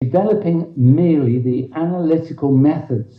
developing merely the analytical methods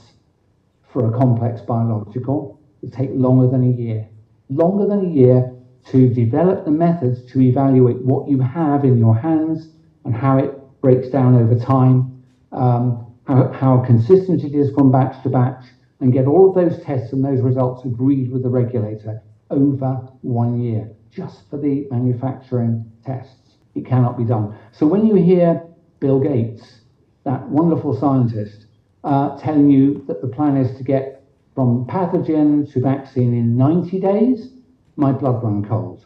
for a complex biological will take longer than a year. Longer than a year to develop the methods to evaluate what you have in your hands and how it breaks down over time, how consistent it is from batch to batch, and get all of those tests and those results agreed with the regulator over 1 year, just for the manufacturing tests. It cannot be done. So when you hear Bill Gates, that wonderful scientist, telling you that the plan is to get from pathogen to vaccine in 90 days, my blood run cold.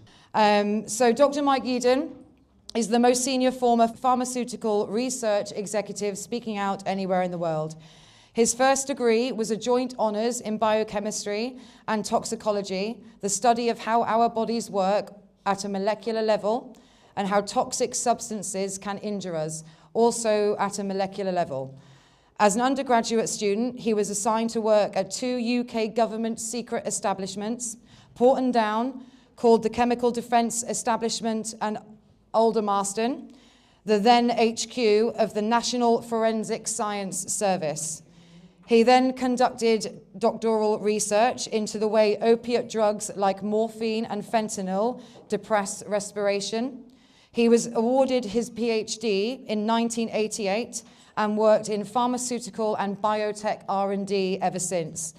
So Dr. Mike Yeadon is the most senior former pharmaceutical research executive speaking out anywhere in the world. His first degree was a joint honours in biochemistry and toxicology, the study of how our bodies work at a molecular level and how toxic substances can injure us, also at a molecular level. As an undergraduate student, he was assigned to work at 2 UK government secret establishments, Porton Down, called the Chemical Defence Establishment, and Aldermaston, the then HQ of the National Forensic Science Service. He then conducted doctoral research into the way opiate drugs like morphine and fentanyl depress respiration. He was awarded his PhD in 1988 and worked in pharmaceutical and biotech R&D ever since.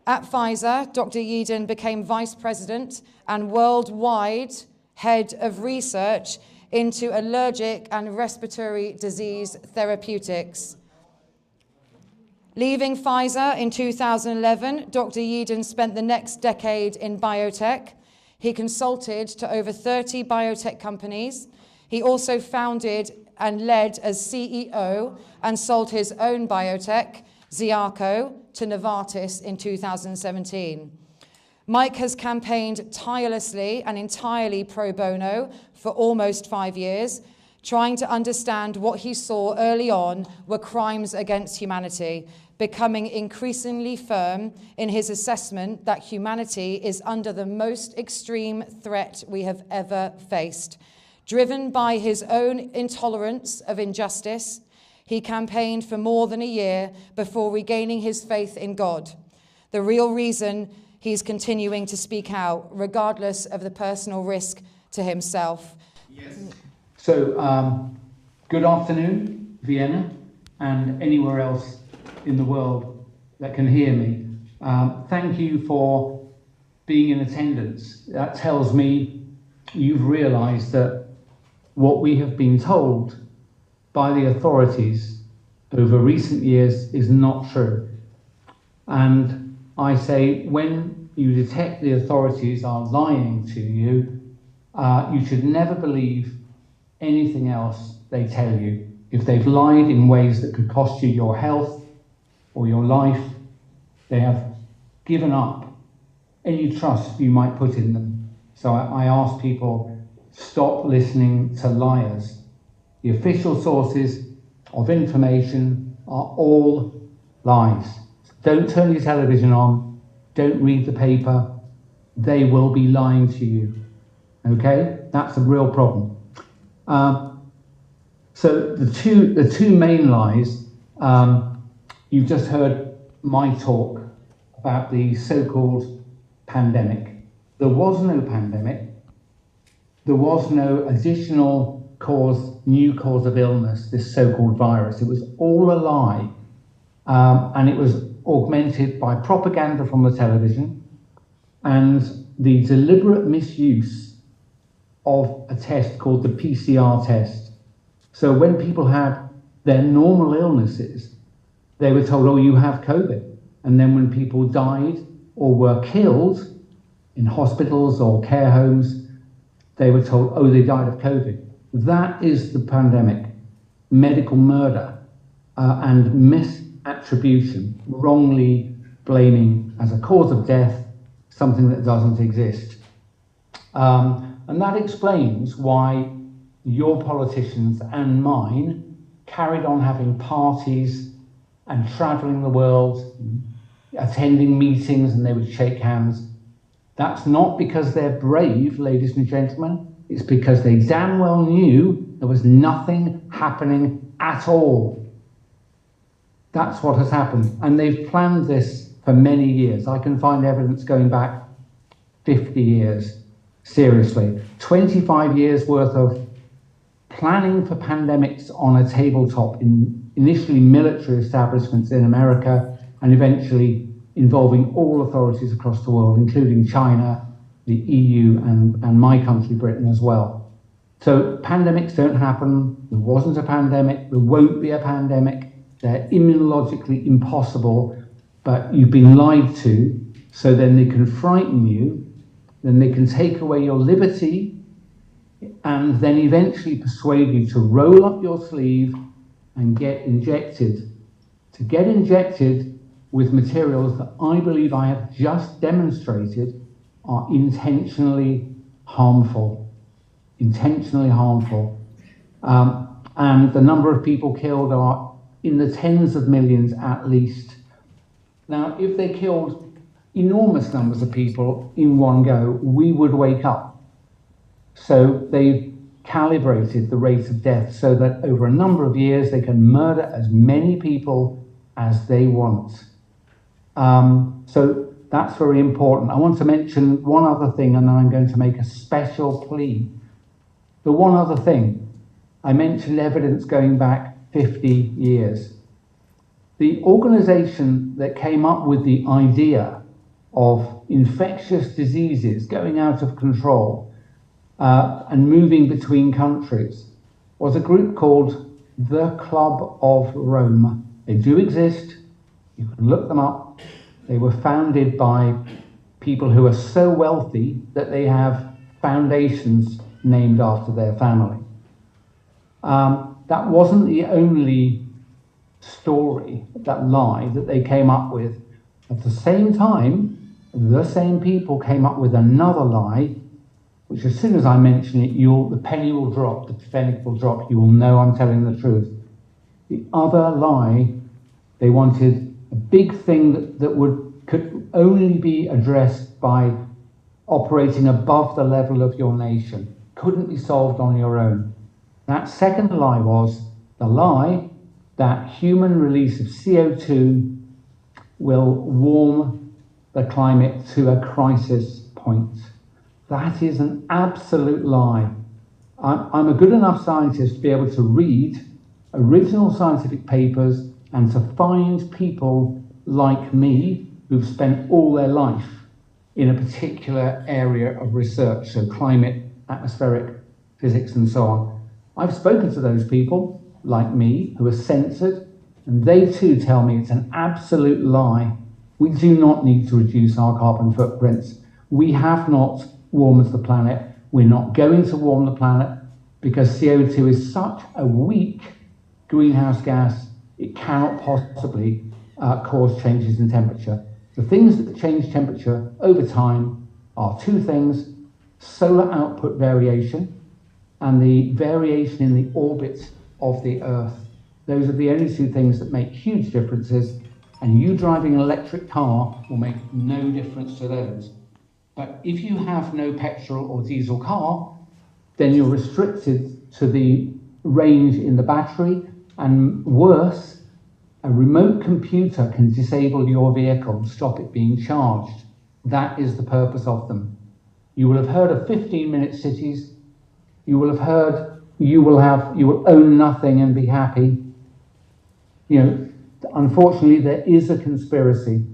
At Pfizer, Dr. Yeadon became vice president and worldwide head of research into allergic and respiratory disease therapeutics. Leaving Pfizer in 2011, Dr. Yeadon spent the next decade in biotech. He consulted to over 30 biotech companies. He also founded and led as CEO and sold his own biotech, Ziarco, to Novartis in 2017. Mike has campaigned tirelessly and entirely pro bono for almost 5 years, trying to understand what he saw early on were crimes against humanity, becoming increasingly firm in his assessment that humanity is under the most extreme threat we have ever faced. Driven by his own intolerance of injustice, he campaigned for more than a year before regaining his faith in God, the real reason he's continuing to speak out, regardless of the personal risk to himself. Yes. So, good afternoon, Vienna, and anywhere else in the world that can hear me. Thank you for being in attendance. That tells me you've realised that what we have been told by the authorities over recent years is not true. And I say, when you detect the authorities are lying to you, you should never believe anything else they tell you. If they've lied in ways that could cost you your health or your life, they have given up any trust you might put in them. So I ask people, stop listening to liars. The official sources of information are all lies. Don't turn your television on, don't read the paper, they will be lying to you. Okay? That's a real problem. So the two main lies, you've just heard my talk about the so-called pandemic. There was no pandemic. There was no additional new cause of illness, this so-called virus. It was all a lie. And it was augmented by propaganda from the television and the deliberate misuse of a test called the PCR test. So when people had their normal illnesses, they were told, oh, you have COVID. And then when people died or were killed in hospitals or care homes, they were told, oh, they died of COVID. That is the pandemic, medical murder and misattribution, wrongly blaming as a cause of death something that doesn't exist. And that explains why your politicians and mine carried on having parties and traveling the world, attending meetings, and they would shake hands. That's not because they're brave, ladies and gentlemen. It's because they damn well knew there was nothing happening at all. That's what has happened. And they've planned this for many years. I can find evidence going back 50 years, seriously. 25 years worth of planning for pandemics on a tabletop in initially military establishments in America and eventually involving all authorities across the world, including China, the EU, and my country, Britain, as well. So pandemics don't happen. There wasn't a pandemic. There won't be a pandemic. They're immunologically impossible, but you've been lied to, so then they can frighten you, then they can take away your liberty, and then eventually persuade you to roll up your sleeve and get injected. To get injected with materials that I believe I have just demonstrated are intentionally harmful. Intentionally harmful. And the number of people killed are in the tens of millions at least. Now, if they killed enormous numbers of people in one go, we would wake up. So they've calibrated the rate of death so that over a number of years they can murder as many people as they want. So that's very important. I want to mention one other thing, and then I'm going to make a special plea. The one other thing, I mentioned evidence going back 50 years. The organization that came up with the idea of infectious diseases going out of control and moving between countries was a group called the Club of Rome. They do exist. You can look them up. They were founded by people who are so wealthy that they have foundations named after their family. That wasn't the only story, that lie that they came up with. At the same time, the same people came up with another lie, which as soon as I mention it, the penny will drop, the pfennig will drop, you will know I'm telling the truth. The other lie, they wanted a big thing that could only be addressed by operating above the level of your nation. Couldn't be solved on your own. That second lie was the lie that human release of CO2 will warm the climate to a crisis point. That is an absolute lie. I'm a good enough scientist to be able to read original scientific papers and to find people like me who've spent all their life in a particular area of research, so climate, atmospheric physics, and so on. I've spoken to those people, like me, who are censored, and they too tell me it's an absolute lie. We do not need to reduce our carbon footprints. We have not warmed the planet. We're not going to warm the planet because CO2 is such a weak greenhouse gas, it cannot possibly cause changes in temperature. The things that change temperature over time are two things: solar output variation and the variation in the orbit of the Earth. Those are the only two things that make huge differences, and you driving an electric car will make no difference to those. But if you have no petrol or diesel car, then you're restricted to the range in the battery, and worse, a remote computer can disable your vehicle and stop it being charged. That is the purpose of them. You will have heard of 15-minute cities. You will have heard you will own nothing and be happy. You know, unfortunately, there is a conspiracy.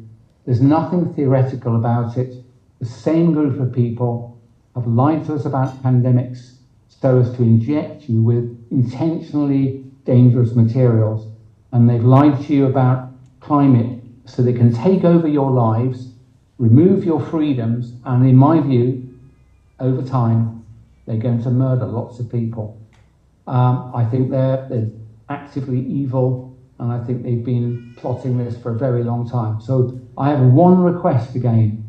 There's nothing theoretical about it. The same group of people have lied to us about pandemics so as to inject you with intentionally dangerous materials. And they've lied to you about climate so they can take over your lives, remove your freedoms, and in my view, over time, they're going to murder lots of people. I think they're actively evil, and I think they've been plotting this for a very long time. So I have one request again.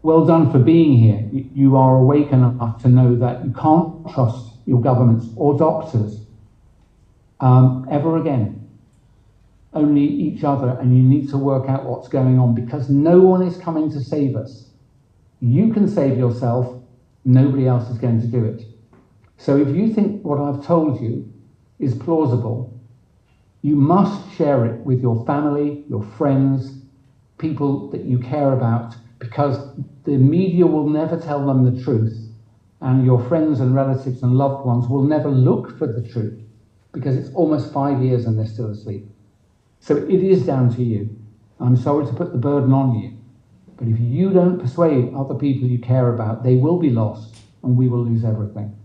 Well done for being here. You are awake enough to know that you can't trust your governments or doctors ever again. Only each other, and you need to work out what's going on because no one is coming to save us. You can save yourself, nobody else is going to do it. So if you think what I've told you is plausible, you must share it with your family, your friends, people that you care about, because the media will never tell them the truth, and your friends and relatives and loved ones will never look for the truth, because it's almost 5 years and they're still asleep. So it is down to you. I'm sorry to put the burden on you, but if you don't persuade other people you care about, they will be lost and we will lose everything.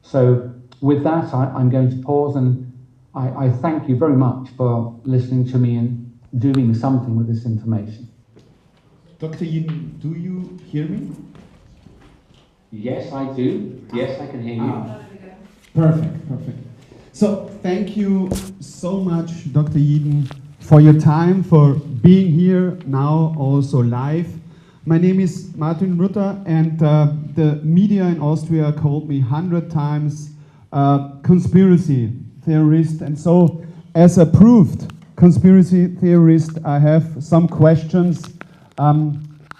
So with that, I'm going to pause, and I thank you very much for listening to me and doing something with this information. Dr. Yin, do you hear me? Yes, I do. Yes, I can hear you. Perfect. So thank you so much, Dr. Eden, for your time, for being here now also live. My name is Martin Rutter, and the media in Austria called me 100 times conspiracy theorist, and so as a proved conspiracy theorist, I have some questions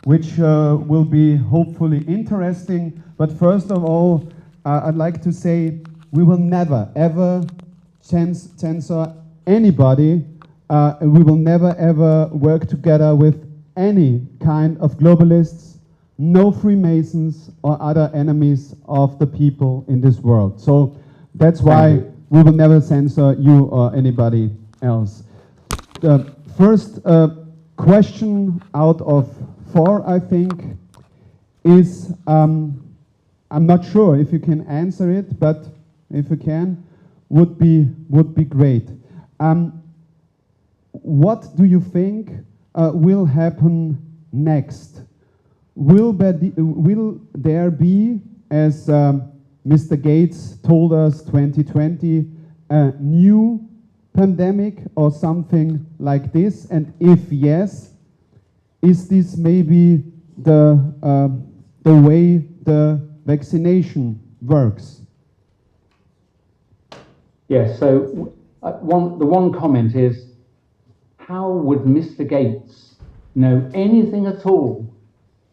which will be hopefully interesting. But first of all, I'd like to say we will never ever censor anybody. We will never ever work together with any kind of globalists, no Freemasons or other enemies of the people in this world. So that's why we will never censor you or anybody else. The first question out of 4, I think, is, I'm not sure if you can answer it, but if you can, would be great. What do you think will happen next? Will there be, as Mr. Gates told us 2020, a new pandemic or something like this? And if yes, is this maybe the way the vaccination works? Yes, so the one comment is, how would Mr. Gates know anything at all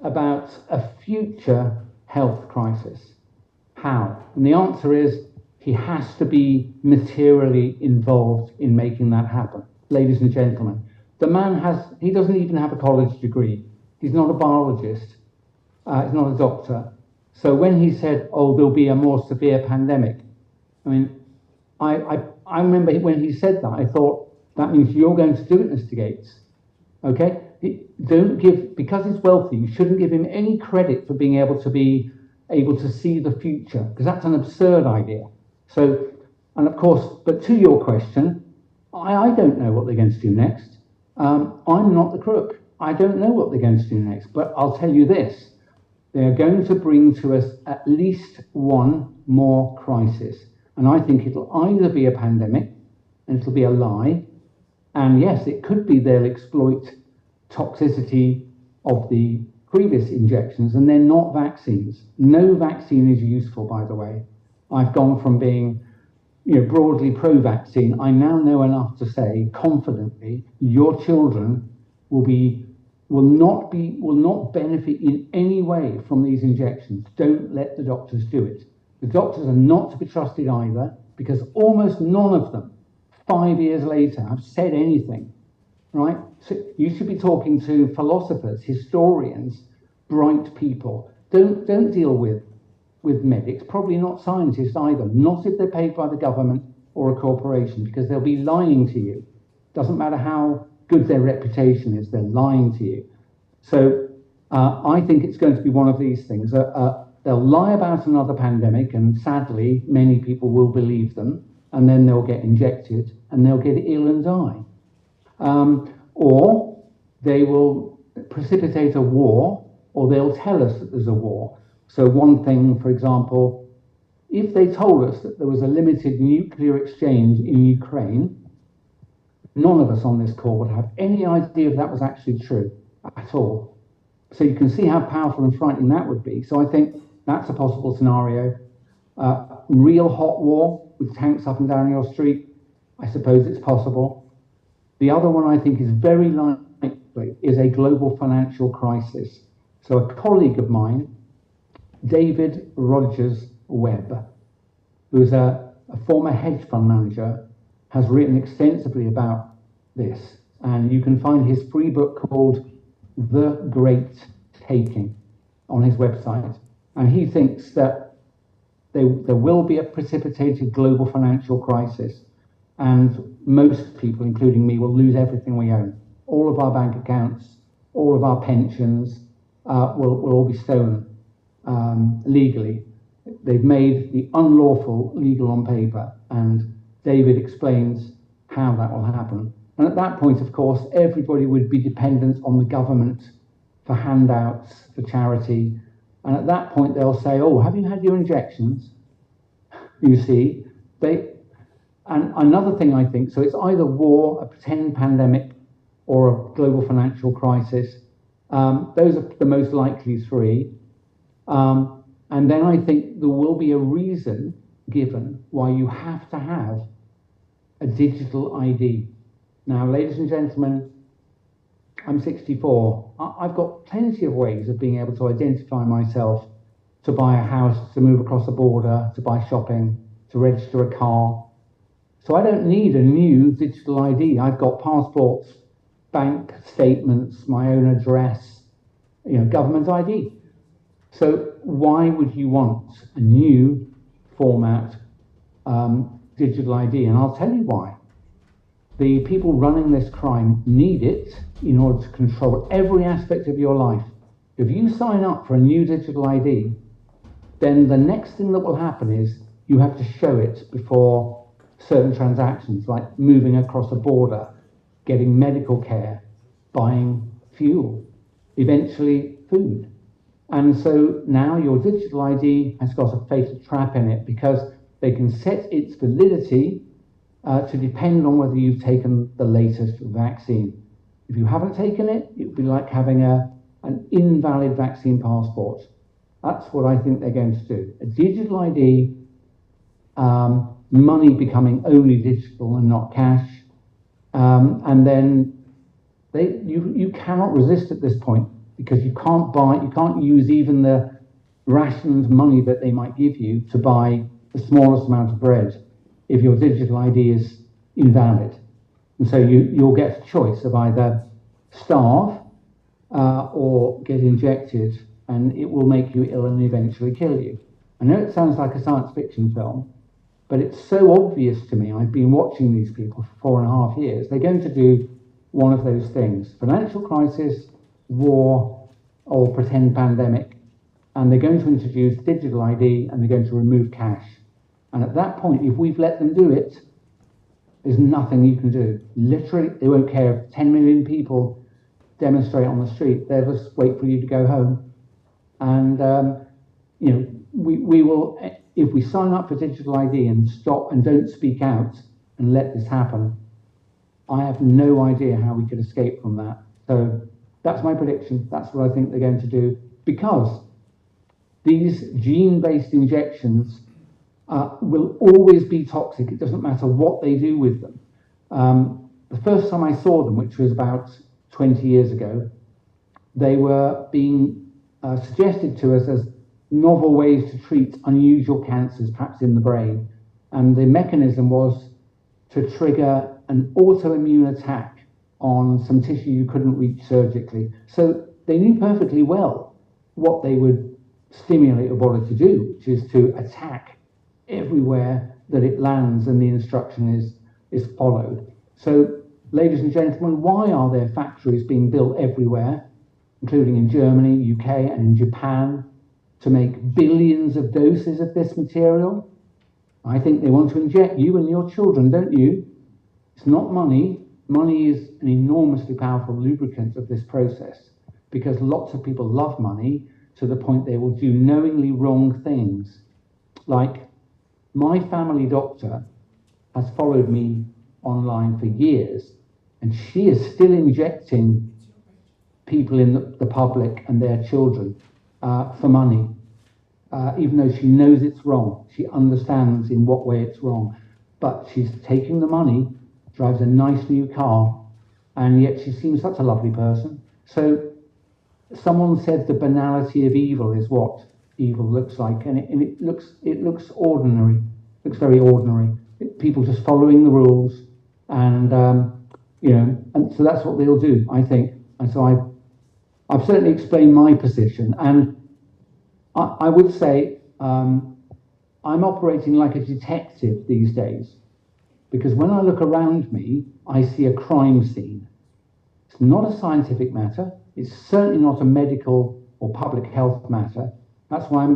about a future health crisis? How? And the answer is, he has to be materially involved in making that happen. Ladies and gentlemen, the man he doesn't even have a college degree. He's not a biologist. He's not a doctor. So when he said, oh, there'll be a more severe pandemic, I mean, I remember when he said that, I thought, that means you're going to do it, Mr. Gates. Okay? Don't give, because he's wealthy, you shouldn't give him any credit for being able to see the future, because that's an absurd idea. So, and of course, but to your question, I don't know what they're going to do next. I'm not the crook. I don't know what they're going to do next, but I'll tell you this. They're going to bring to us at least one more crisis. And I think it'll either be a pandemic, and it'll be a lie, and yes, it could be they'll exploit toxicity of the previous injections, and they're not vaccines. No vaccine is useful, by the way. I've gone from being broadly pro-vaccine. I now know enough to say confidently your children will not benefit in any way from these injections. Don't let the doctors do it. The doctors are not to be trusted either, because almost none of them 5 years later have said anything, right? So you should be talking to philosophers, historians, bright people. Don't deal with medics, probably not scientists either, not if they're paid by the government or a corporation, because they'll be lying to you. Doesn't matter how good their reputation is, they're lying to you. So I think it's going to be one of these things. They'll lie about another pandemic, and sadly, many people will believe them, and then they'll get injected, and they'll get ill and die. Or they will precipitate a war, or they'll tell us that there's a war. So one thing, for example, if they told us that there was a limited nuclear exchange in Ukraine, none of us on this call would have any idea if that was actually true at all. So you can see how powerful and frightening that would be. So I think that's a possible scenario. Real hot war with tanks up and down your street, I suppose it's possible. The other one I think is very likely is a global financial crisis. So a colleague of mine, David Rogers Webb, who's a a former hedge fund manager, has written extensively about this. And you can find his free book called The Great Taking on his website. And he thinks that there will be a precipitated global financial crisis, and most people, including me, will lose everything we own. All of our bank accounts, all of our pensions will all be stolen legally. They've made the unlawful legal on paper, and David explains how that will happen. And at that point, of course, everybody would be dependent on the government for handouts, for charity. And at that point, they'll say, oh, have you had your injections? You see, and another thing I think, so it's either war, a pretend pandemic, or a global financial crisis. Those are the most likely three. And then I think there will be a reason given why you have to have a digital ID. Now, ladies and gentlemen, I'm 64. I've got plenty of ways of being able to identify myself, to buy a house, to move across a border, to buy shopping, to register a car. So I don't need a new digital ID. I've got passports, bank statements, my own address, government ID. So why would you want a new format digital ID? And I'll tell you why. The people running this crime need it in order to control every aspect of your life. If you sign up for a new digital ID, then the next thing that will happen is you have to show it before certain transactions, like moving across a border, getting medical care, buying fuel, eventually food. And so now your digital ID has got a fatal trap in it, because they can set its validity to depend on whether you've taken the latest vaccine. If you haven't taken it, it would be like having an invalid vaccine passport. That's what I think they're going to do. A digital ID, money becoming only digital and not cash, and then you cannot resist at this point, because you can't use even the rations money that they might give you to buy the smallest amount of bread if your digital ID is invalid. And so you'll get a choice of either starve or get injected, and it will make you ill and eventually kill you. I know it sounds like a science fiction film, but it's so obvious to me. I've been watching these people for 4.5 years. They're going to do one of those things: financial crisis, war, or pretend pandemic. And they're going to introduce digital ID, and they're going to remove cash. And at that point, if we've let them do it, there's nothing you can do. Literally, they won't care if 10 million people demonstrate on the street. They'll just wait for you to go home. And, we will, if we sign up for digital ID and stop and don't speak out and let this happen, I have no idea how we could escape from that. So that's my prediction. That's what I think they're going to do, because these gene-based injections will always be toxic. It doesn't matter what they do with them. The first time I saw them, which was about 20 years ago, they were being suggested to us as novel ways to treat unusual cancers, perhaps in the brain. And the mechanism was to trigger an autoimmune attack on some tissue you couldn't reach surgically. So they knew perfectly well what they would stimulate your body to do, which is to attack everywhere that it lands and the instruction is followed. So, ladies and gentlemen, why are there factories being built everywhere, including in Germany, UK, and in Japan, to make billions of doses of this material? I think they want to inject you and your children, don't you? It's not money. Money is an enormously powerful lubricant of this process, because lots of people love money to the point they will do knowingly wrong things. Like, my family doctor has followed me online for years, and she is still injecting people in the public and their children for money, even though she knows it's wrong. She understands in what way it's wrong, but she's taking the money, drives a nice new car, and yet she seems such a lovely person. So someone said the banality of evil is what evil looks like, and it looks ordinary. looks very ordinary. People just following the rules, and and so that's what they'll do, I think. And so I've certainly explained my position, and I would say I'm operating like a detective these days, because when I look around me, I see a crime scene. It's not a scientific matter. It's certainly not a medical or public health matter. That's why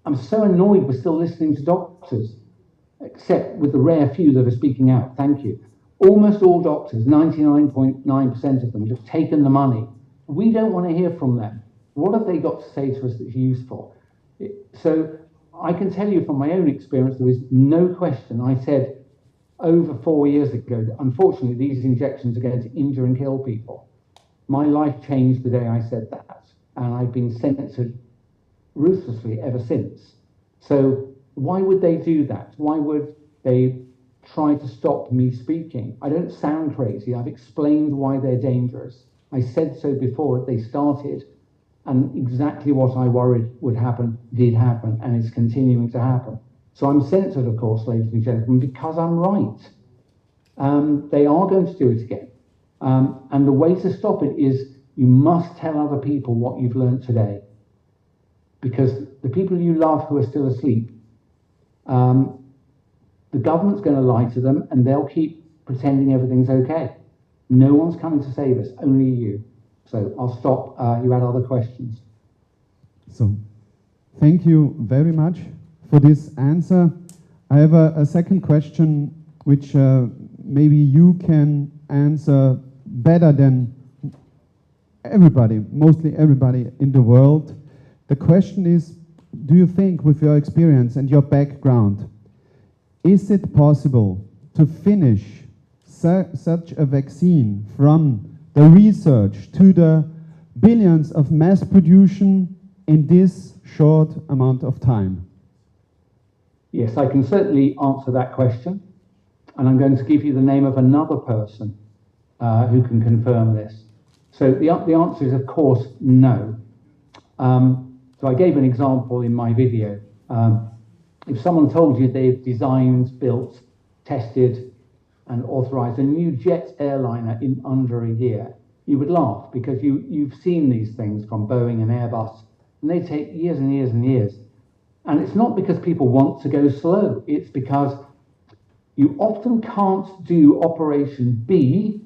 I'm so annoyed we're still listening to doctors, except with the rare few that are speaking out. Thank you. Almost all doctors, 99.9% of them, have taken the money. We don't want to hear from them. What have they got to say to us that's useful? So I can tell you from my own experience, there is no question. I said over 4 years ago that unfortunately these injections are going to injure and kill people. My life changed the day I said that, and I've been censored ruthlessly ever since. So why would they do that? Why would they try to stop me speaking? I don't sound crazy. I've explained why they're dangerous. I said so before they started, and exactly what I worried would happen did happen, and it's continuing to happen. So I'm censored, of course, ladies and gentlemen, because I'm right. They are going to do it again. And the way to stop it is you must tell other people what you've learned today. Because the people you love who are still asleep, the government's going to lie to them, and they'll keep pretending everything's okay. No one's coming to save us, only you. So I'll stop. You had other questions. So, thank you very much for this answer. I have a second question, which maybe you can answer better than everybody, mostly everybody in the world. The question is, do you think, with your experience and your background, is it possible to finish such a vaccine from the research to the billions of mass production in this short amount of time? Yes, I can certainly answer that question. And I'm going to give you the name of another person who can confirm this. So the answer is, of course, no. So I gave an example in my video. If someone told you they've designed, built, tested, and authorized a new jet airliner in under a year, you would laugh, because you've seen these things from Boeing and Airbus, and they take years and years and years. And it's not because people want to go slow. It's because you often can't do Operation B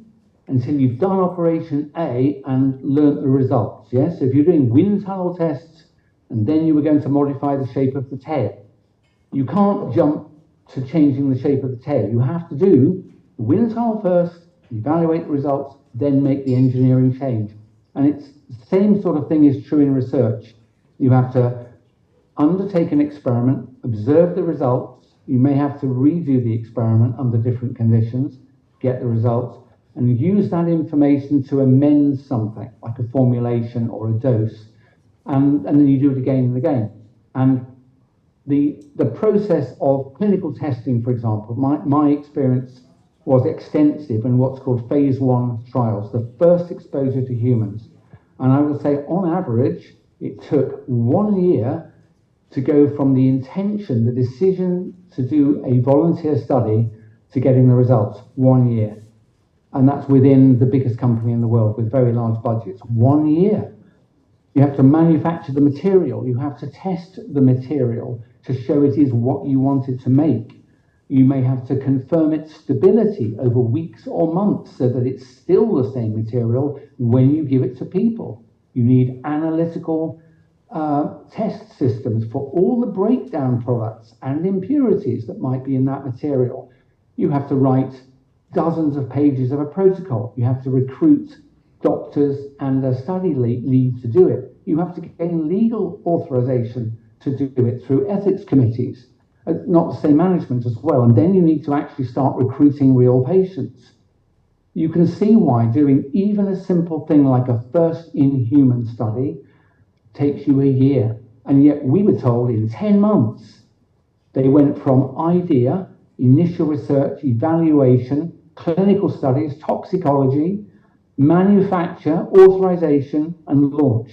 until you've done Operation A and learnt the results. Yes, so if you're doing wind tunnel tests and then you were going to modify the shape of the tail, you can't jump to changing the shape of the tail. You have to do the wind tunnel first, evaluate the results, then make the engineering change. And it's the same sort of thing is true in research. You have to undertake an experiment, observe the results. You may have to redo the experiment under different conditions, get the results, and use that information to amend something, like a formulation or a dose, and then you do it again and again. And the process of clinical testing, for example, my experience was extensive in what's called phase 1 trials, the first exposure to humans. And I would say, on average, it took 1 year to go from the intention, the decision to do a volunteer study, to getting the results. 1 year. And that's within the biggest company in the world with very large budgets. 1 year. You have to manufacture the material. You have to test the material to show it is what you want it to make. You may have to confirm its stability over weeks or months so that it's still the same material when you give it to people. You need analytical test systems for all the breakdown products and impurities that might be in that material. You have to write dozens of pages of a protocol. You have to recruit doctors and a study lead to do it. You have to gain legal authorization to do it through ethics committees, not to say management as well. And then you need to actually start recruiting real patients. You can see why doing even a simple thing like a first-in-human study takes you a year. And yet we were told in 10 months, they went from idea, initial research, evaluation, clinical studies, toxicology, manufacture, authorization, and launch.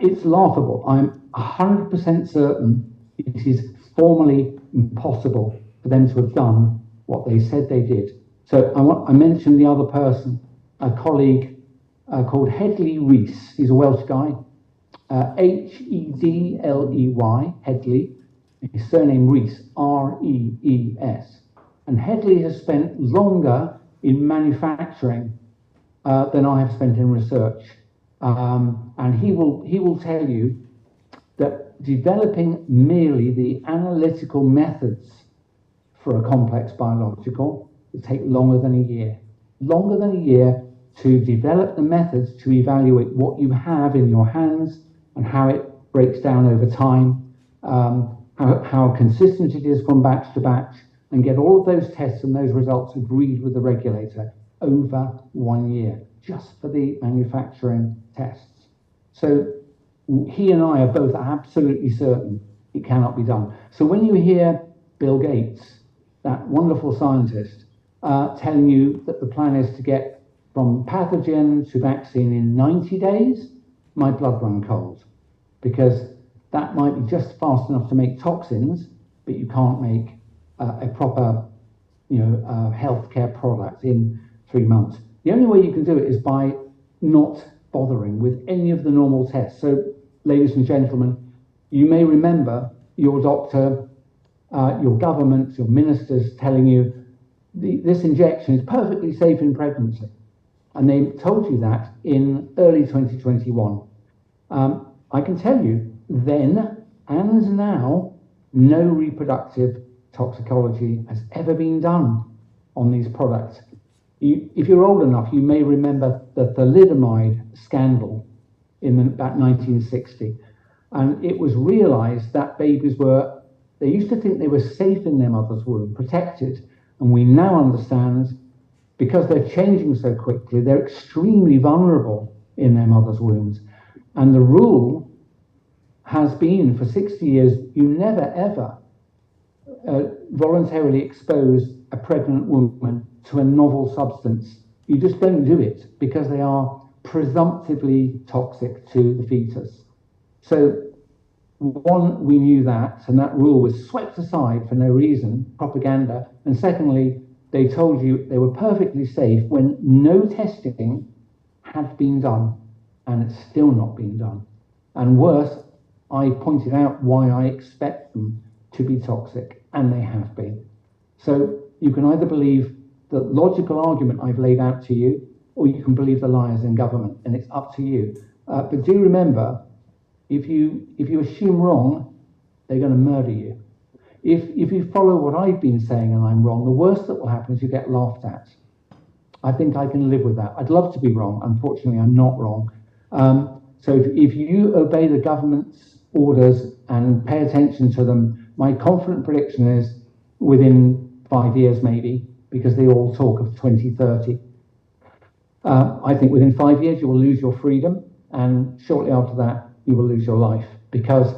It's laughable. I'm 100% certain it is formally impossible for them to have done what they said they did. So I mentioned the other person, a colleague called Hedley Rees. He's a Welsh guy, Hedley, Hedley. His surname Rees, R-E-E-S. And Hedley has spent longer in manufacturing than I have spent in research. And he will tell you that developing merely the analytical methods for a complex biological will take longer than a year. Longer than a year to develop the methods to evaluate what you have in your hands and how it breaks down over time, how consistent it is from batch to batch, and get all of those tests and those results agreed with the regulator over 1 year, just for the manufacturing tests. So he and I are both absolutely certain it cannot be done. So when you hear Bill Gates, that wonderful scientist, telling you that the plan is to get from pathogen to vaccine in 90 days, my blood run cold, because that might be just fast enough to make toxins, but you can't make a proper, healthcare product in 3 months. The only way you can do it is by not bothering with any of the normal tests. So, ladies and gentlemen, you may remember your doctor, your government, your ministers telling you this injection is perfectly safe in pregnancy. And they told you that in early 2021. I can tell you, then and now, no reproductive toxicology has ever been done on these products. If you're old enough, you may remember the thalidomide scandal in about 1960. And it was realized that babies they used to think they were safe in their mother's womb, protected. And we now understand, because they're changing so quickly, they're extremely vulnerable in their mother's wombs. And the rule has been for 60 years, you never ever voluntarily expose a pregnant woman to a novel substance. You just don't do it because they are presumptively toxic to the fetus. So one, we knew that, and that rule was swept aside for no reason, propaganda. And secondly, they told you they were perfectly safe when no testing had been done, and it's still not been done. And worse, I pointed out why I expect them to be toxic, and they have been. So you can either believe the logical argument I've laid out to you, or you can believe the liars in government, and it's up to you. But do remember, if you assume wrong, they're going to murder you. If you follow what I've been saying and I'm wrong, the worst that will happen is you get laughed at. I think I can live with that. I'd love to be wrong. Unfortunately, I'm not wrong. So if you obey the government's orders and pay attention to them, my confident prediction is within 5 years maybe, because they all talk of 2030. I think within 5 years you will lose your freedom, and shortly after that you will lose your life, because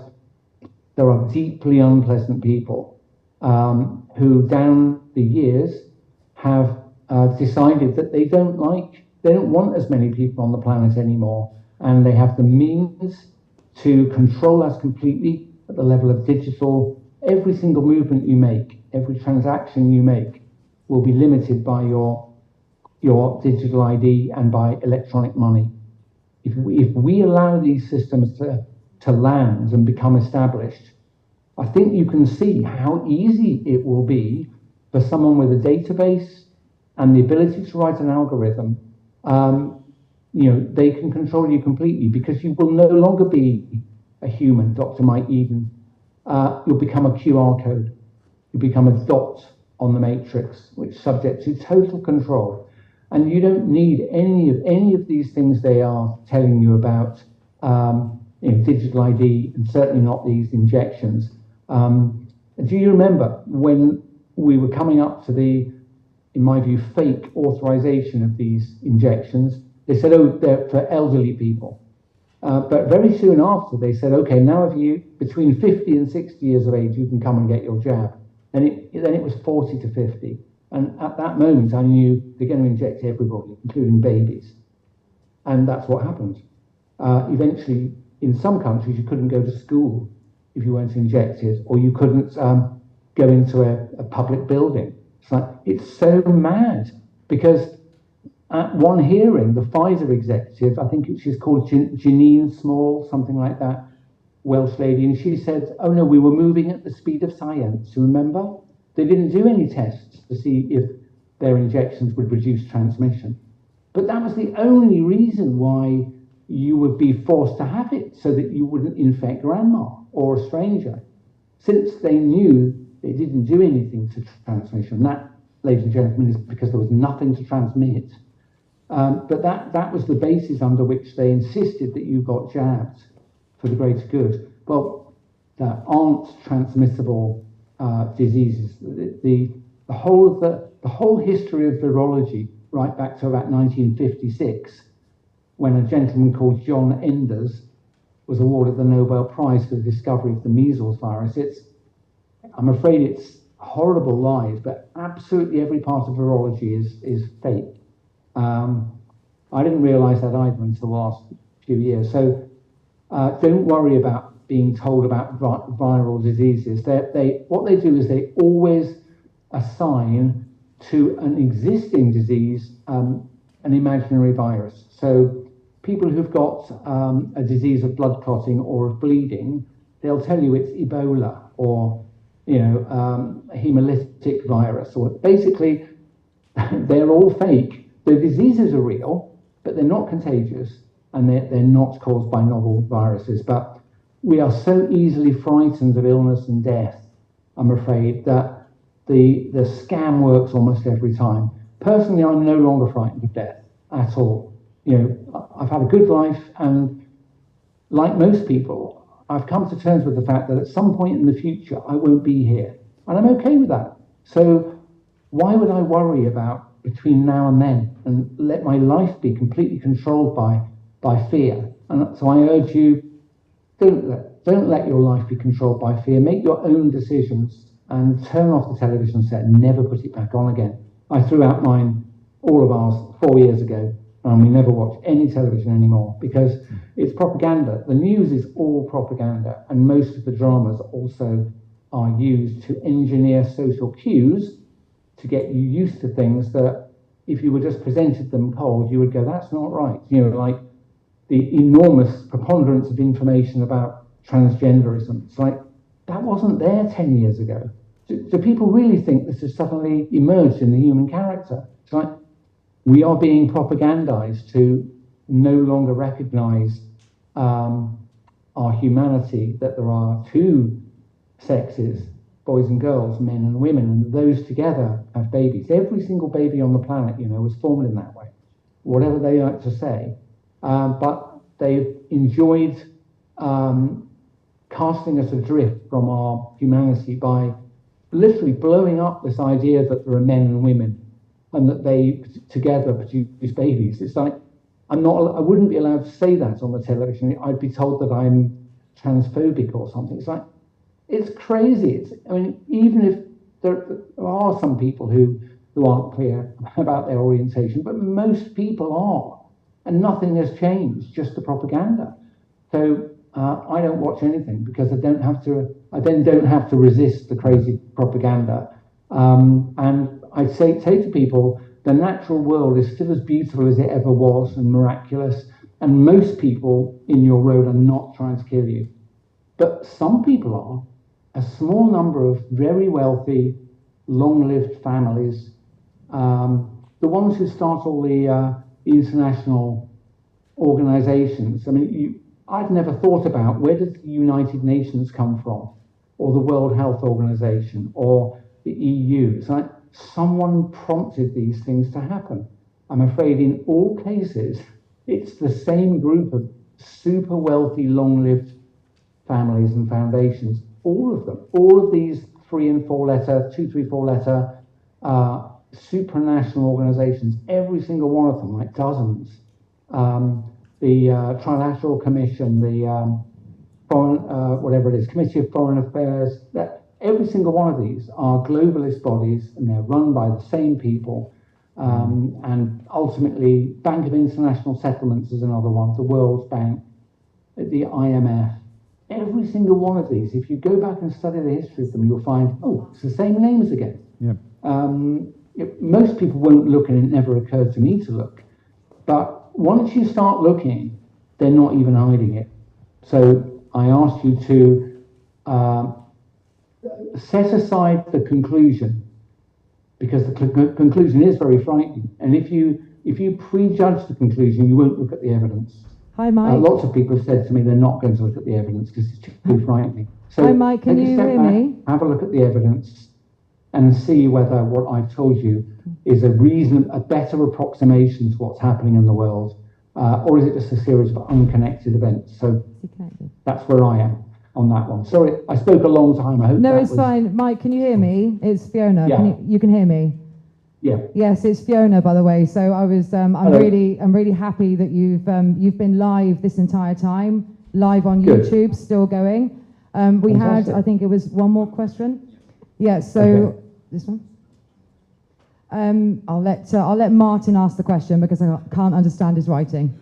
there are deeply unpleasant people who down the years have decided that they don't want as many people on the planet anymore, and they have the means to control us completely at the level of digital. Every single movement you make, every transaction you make will be limited by your digital ID and by electronic money. If we allow these systems to land and become established, I think you can see how easy it will be for someone with a database and the ability to write an algorithm. They can control you completely, because you will no longer be a human, Dr. Mike Eden. You'll become a QR code. You become a dot on the matrix, which is subject to total control. And you don't need any of these things they are telling you about, digital ID, and certainly not these injections. Do you remember when we were coming up to the, in my view, fake authorization of these injections? They said, oh, they're for elderly people. But very soon after, they said, okay, now if you, between 50 and 60 years of age, you can come and get your jab. Then it was 40 to 50. And at that moment, I knew they're going to inject everybody, including babies. And that's what happened. Eventually, in some countries, you couldn't go to school if you weren't injected, or you couldn't go into a public building. It's like, it's so mad, because at one hearing, the Pfizer executive, I think she's called Janine Small, something like that, Welsh lady, and she said, oh no, we were moving at the speed of science, remember? They didn't do any tests to see if their injections would reduce transmission. But that was the only reason why you would be forced to have it, so that you wouldn't infect grandma or a stranger, since they knew it didn't do anything to transmission. That, ladies and gentlemen, is because there was nothing to transmit. But that was the basis under which they insisted that you got jabs for the greater good. Well, there aren't transmissible diseases. The whole history of virology, right back to about 1956, when a gentleman called John Enders was awarded the Nobel Prize for the discovery of the measles virus. I'm afraid it's horrible lies, but absolutely every part of virology is fake. I didn't realize that either until the last few years. So don't worry about being told about viral diseases. What they do is they always assign to an existing disease an imaginary virus. So people who've got a disease of blood clotting or of bleeding, they'll tell you it's Ebola or a hemolytic virus, or basically they're all fake. The diseases are real, but they're not contagious, and they're not caused by novel viruses. But we are so easily frightened of illness and death, I'm afraid, that the scam works almost every time. Personally, I'm no longer frightened of death at all. I've had a good life, and like most people, I've come to terms with the fact that at some point in the future, I won't be here, and I'm okay with that. So why would I worry about between now and then and let my life be completely controlled by fear? And so I urge you, don't let your life be controlled by fear. Make your own decisions and turn off the television set and never put it back on again. I threw out mine, all of ours, 4 years ago, and we never watch any television anymore because it's propaganda. The news is all propaganda, and most of the dramas also are used to engineer social cues to get you used to things that if you were just presented them cold, you would go, that's not right. Like the enormous preponderance of information about transgenderism. It's like, that wasn't there 10 years ago. Do people really think this has suddenly emerged in the human character? It's like, we are being propagandized to no longer recognize our humanity, that there are two sexes, boys and girls, men and women, and those together have babies. Every single baby on the planet, was formed in that way, whatever they like to say. But they've enjoyed casting us adrift from our humanity by literally blowing up this idea that there are men and women and that they together produce babies. It's like, I wouldn't be allowed to say that on the television. I'd be told that I'm transphobic or something. It's like, it's crazy. Even if there are some people who aren't clear about their orientation, but most people are, and nothing has changed, just the propaganda. So I don't watch anything because I then don't have to resist the crazy propaganda. And I say to people, the natural world is still as beautiful as it ever was and miraculous, and most people in your road are not trying to kill you. But some people are. A small number of very wealthy, long-lived families, the ones who start all the international organizations. I'd never thought about, where does the United Nations come from, or the World Health Organization, or the EU? It's like someone prompted these things to happen. I'm afraid in all cases, it's the same group of super wealthy, long-lived families and foundations. All of them, all of these 3 and 4 letter, 2, 3, 4 letter supranational organizations, every single one of them, like dozens. The Trilateral Commission, the Committee of Foreign Affairs, every single one of these are globalist bodies, and they're run by the same people. And ultimately, Bank of International Settlements is another one, the World Bank, the IMF. every single one of these, if you go back and study the history of them, you'll find, oh, it's the same names again. Yeah. Most people won't look, and it never occurred to me to look. But once you start looking, they're not even hiding it. So I asked you to set aside the conclusion, because the conclusion is very frightening. And if you prejudge the conclusion, you won't look at the evidence. Hi, Mike. Lots of people have said to me they're not going to look at the evidence because it's too frightening. So Hi, Mike. Can you hear me? Have a look at the evidence and see whether what I've told you is a better approximation to what's happening in the world, or is it just a series of unconnected events? So that's where I am on that one. Sorry, I spoke a long time. I hope No, it's fine. Mike, can you hear me? It's Fiona. Yeah. You can hear me? Yeah. Yes, it's Fiona, by the way. So I'm really happy that you've been live this entire time, live on Good. YouTube, still going. We Fantastic. had, I think it was one more question. Yeah. So Okay. this one. I'll let Martin ask the question because I can't understand his writing.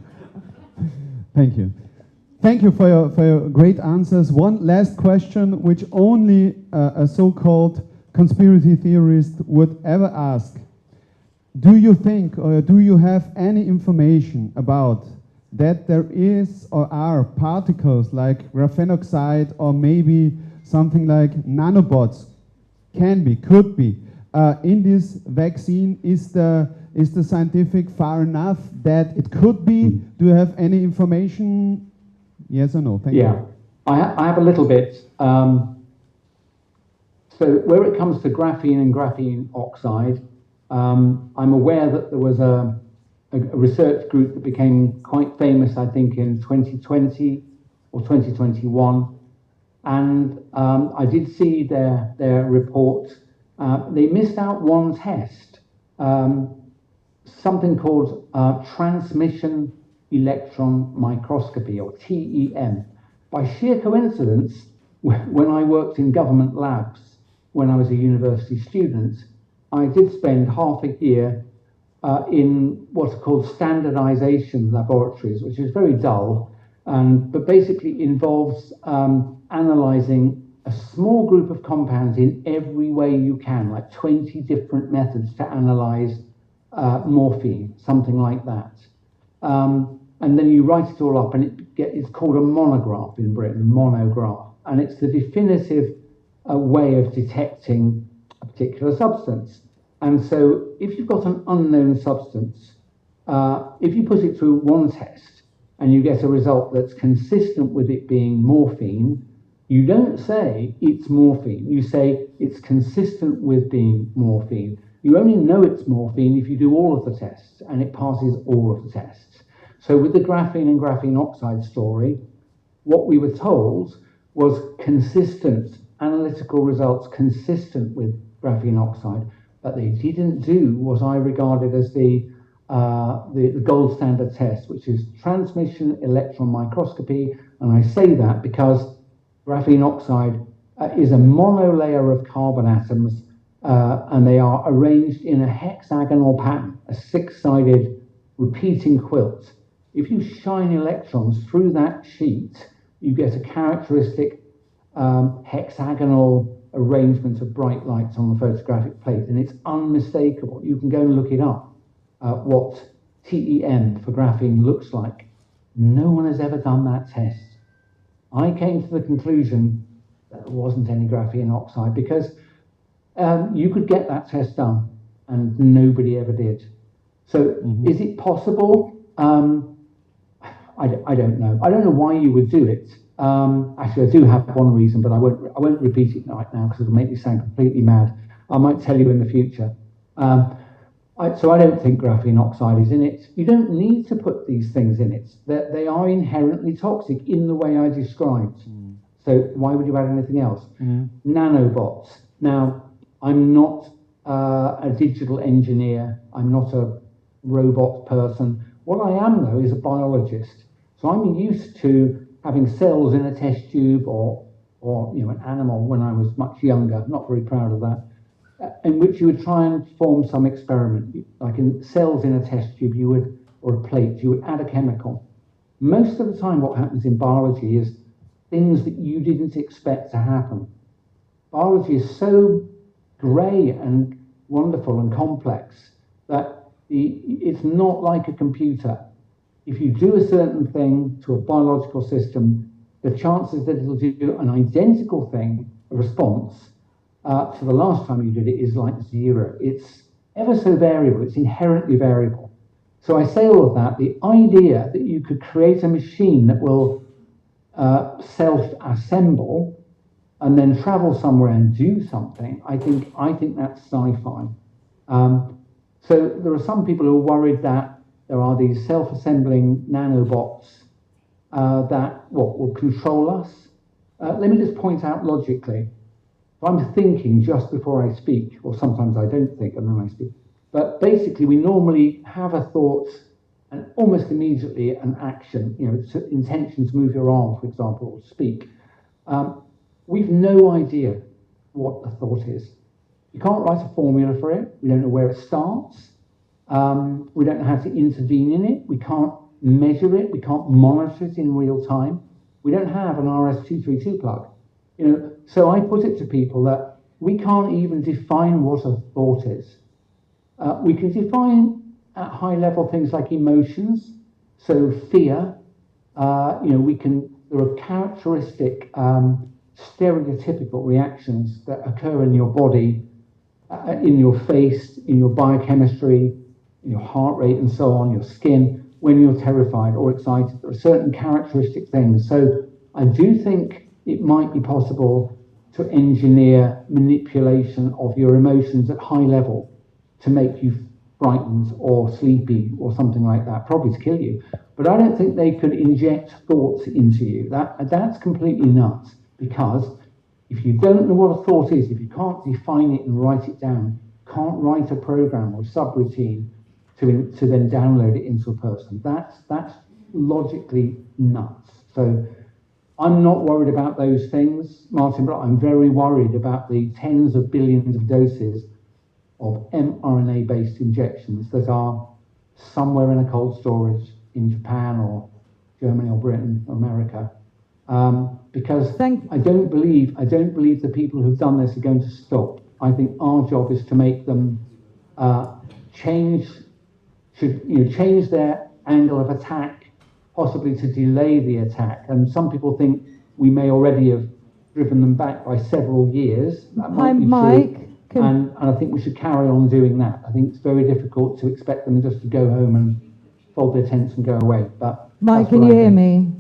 Thank you. Thank you for your great answers. One last question, which only a so-called conspiracy theorist would ever ask. Do you think, or do you have any information about that there is or are particles like graphene oxide or maybe something like nanobots, could be, in this vaccine? Is the scientific far enough that it could be? Do you have any information? Yes or no? Thank you. Yeah, I have a little bit. So where it comes to graphene and graphene oxide, I'm aware that there was a research group that became quite famous, I think, in 2020 or 2021. And I did see their report. They missed out one test, something called transmission electron microscopy, or TEM. By sheer coincidence, when I worked in government labs when I was a university student, I did spend half a year in what's called standardization laboratories, which is very dull, but basically involves analyzing a small group of compounds in every way you can, like 20 different methods to analyze morphine, something like that. And then you write it all up, and it's called a monograph in Britain, monograph, and it's the definitive way of detecting a particular substance. And so if you've got an unknown substance, if you put it through one test and you get a result that's consistent with it being morphine, you don't say it's morphine. You say it's consistent with being morphine. You only know it's morphine if you do all of the tests, and it passes all of the tests. So with the graphene and graphene oxide story, what we were told was consistent analytical results consistent with graphene oxide, but they didn't do what I regarded as the gold standard test, which is transmission electron microscopy. And I say that because graphene oxide is a monolayer of carbon atoms, and they are arranged in a hexagonal pattern, a six-sided repeating quilt. If you shine electrons through that sheet, you get a characteristic hexagonal arrangement of bright lights on the photographic plate, and it's unmistakable. You can go and look it up, what TEM for graphene looks like. No one has ever done that test. I came to the conclusion that there wasn't any graphene oxide because you could get that test done, and nobody ever did. So is it possible? I don't know. I don't know why you would do it. Actually, I do have one reason, but I won't repeat it right now because it'll make me sound completely mad. I might tell you in the future. So I don't think graphene oxide is in it. You don't need to put these things in it. They are inherently toxic in the way I described. So why would you add anything else? Nanobots. Now, I'm not a digital engineer. I'm not a robot person. What I am, though, is a biologist. So I'm used to having cells in a test tube or an animal when I was much younger, not very proud of that, in which you would try and form some experiment. Like in cells in a test tube, or a plate, you would add a chemical. Most of the time what happens in biology is things that you didn't expect to happen. Biology is so grey and wonderful and complex that it's not like a computer. If you do a certain thing to a biological system, the chances that it'll do an identical thing, a response, to the last time you did it is like 0. It's ever so variable, it's inherently variable. So I say all of that, the idea that you could create a machine that will self-assemble and then travel somewhere and do something, I think that's sci-fi. So there are some people who are worried that there are these self-assembling nanobots that will control us. Let me just point out logically. If I'm thinking just before I speak, or sometimes I don't think and then I speak, but basically we normally have a thought and almost immediately an action, intention to move your arm, for example, or speak. We've no idea what a thought is. You can't write a formula for it. We don't know where it starts. We don't know how to intervene in it. We can't measure it. We can't monitor it in real time. We don't have an RS-232 plug. So I put it to people that we can't even define what a thought is. We can define at high level things like emotions. So fear, there are characteristic stereotypical reactions that occur in your body, in your face, in your biochemistry, in your heart rate and so on, your skin, when you're terrified or excited. There are certain characteristic things. So I do think it might be possible to engineer manipulation of your emotions at high level to make you frightened or sleepy or something like that, probably to kill you. But I don't think they could inject thoughts into you. That's completely nuts, because if you don't know what a thought is, if you can't define it and write it down, can't write a program or subroutine to then download it into a person, that's logically nuts. So I'm not worried about those things, Martin, but I'm very worried about the tens of billions of doses of mRNA-based injections that are somewhere in a cold storage in Japan or Germany or Britain or America. Because I don't believe the people who've done this are going to stop. I think our job is to make them change their angle of attack, possibly to delay the attack. And some people think we may already have driven them back by several years. That might be Mike. true. And I think we should carry on doing that. I think it's very difficult to expect them just to go home and fold their tents and go away. But Mike, can you hear me?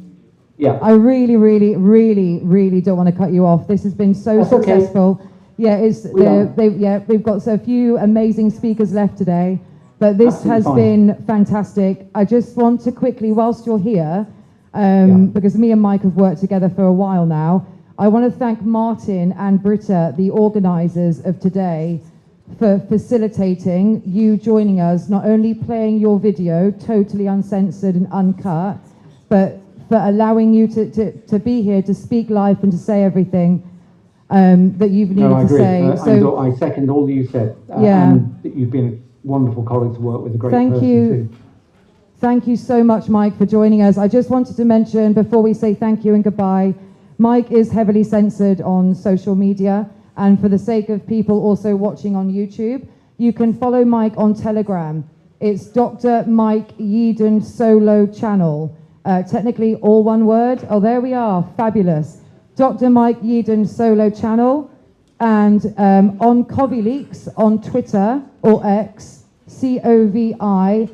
Yeah. I really, really, really, really don't want to cut you off. This has been so That's successful. Okay. Yeah, we've got so few amazing speakers left today, but this Absolutely has fine. been fantastic. I just want to quickly, whilst you're here, because me and Mike have worked together for a while now, I want to thank Martin and Britta, the organisers of today, for facilitating you joining us, not only playing your video totally uncensored and uncut, but for allowing you to be here, to speak live and to say everything that you've needed to say. I second all that you said. Yeah. And that you've been a wonderful colleague to work with, a great person too. Thank you so much, Mike, for joining us. I just wanted to mention, before we say thank you and goodbye, Mike is heavily censored on social media, and for the sake of people also watching on YouTube, you can follow Mike on Telegram. It's Dr. Mike Yeadon Solo Channel. Technically all one word. Oh, there we are. Fabulous. Dr. Mike Yeadon Solo Channel. And on CoviLeaks on Twitter or X, CoviLeaks.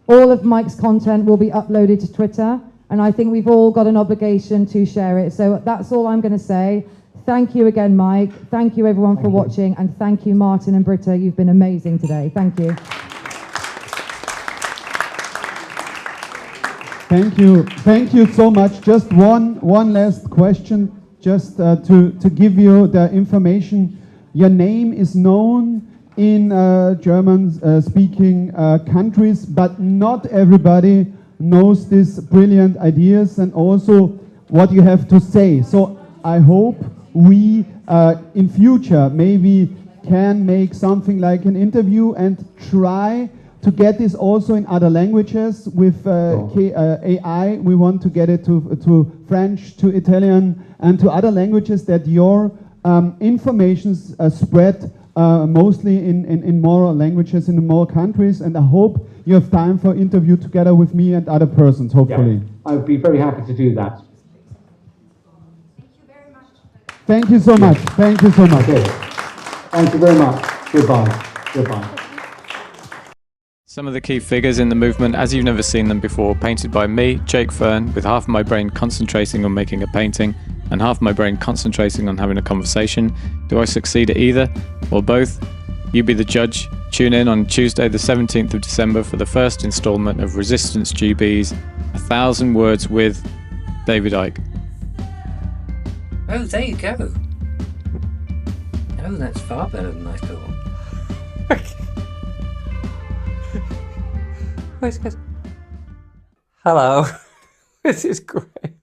All of Mike's content will be uploaded to Twitter. And I think we've all got an obligation to share it. So that's all I'm going to say. Thank you again, Mike. Thank you, everyone, for watching. And thank you, Martin and Britta. You've been amazing today. Thank you. Thank you so much. Just one last question, just to give you the information. Your name is known in German-speaking countries, but not everybody knows these brilliant ideas and also what you have to say. So I hope we, in future, maybe can make something like an interview and try to get this also in other languages with AI. We want to get it to French, to Italian, and to other languages, that your informations spread mostly in more languages, in more countries. And I hope you have time for interview together with me and other persons, hopefully. Yeah, I would be very happy to do that. Thank you so much. Thank you so much. Okay. Thank you very much. Goodbye. Goodbye. Some of the key figures in the movement as you've never seen them before, painted by me, Jake Fern, with half of my brain concentrating on making a painting and half of my brain concentrating on having a conversation. Do I succeed at either or both? You be the judge. Tune in on Tuesday the 17th of December for the first instalment of Resistance GB's 1,000 Words with David Icke. Oh, there you go. Oh, that's far better than I thought. Hello. This is great.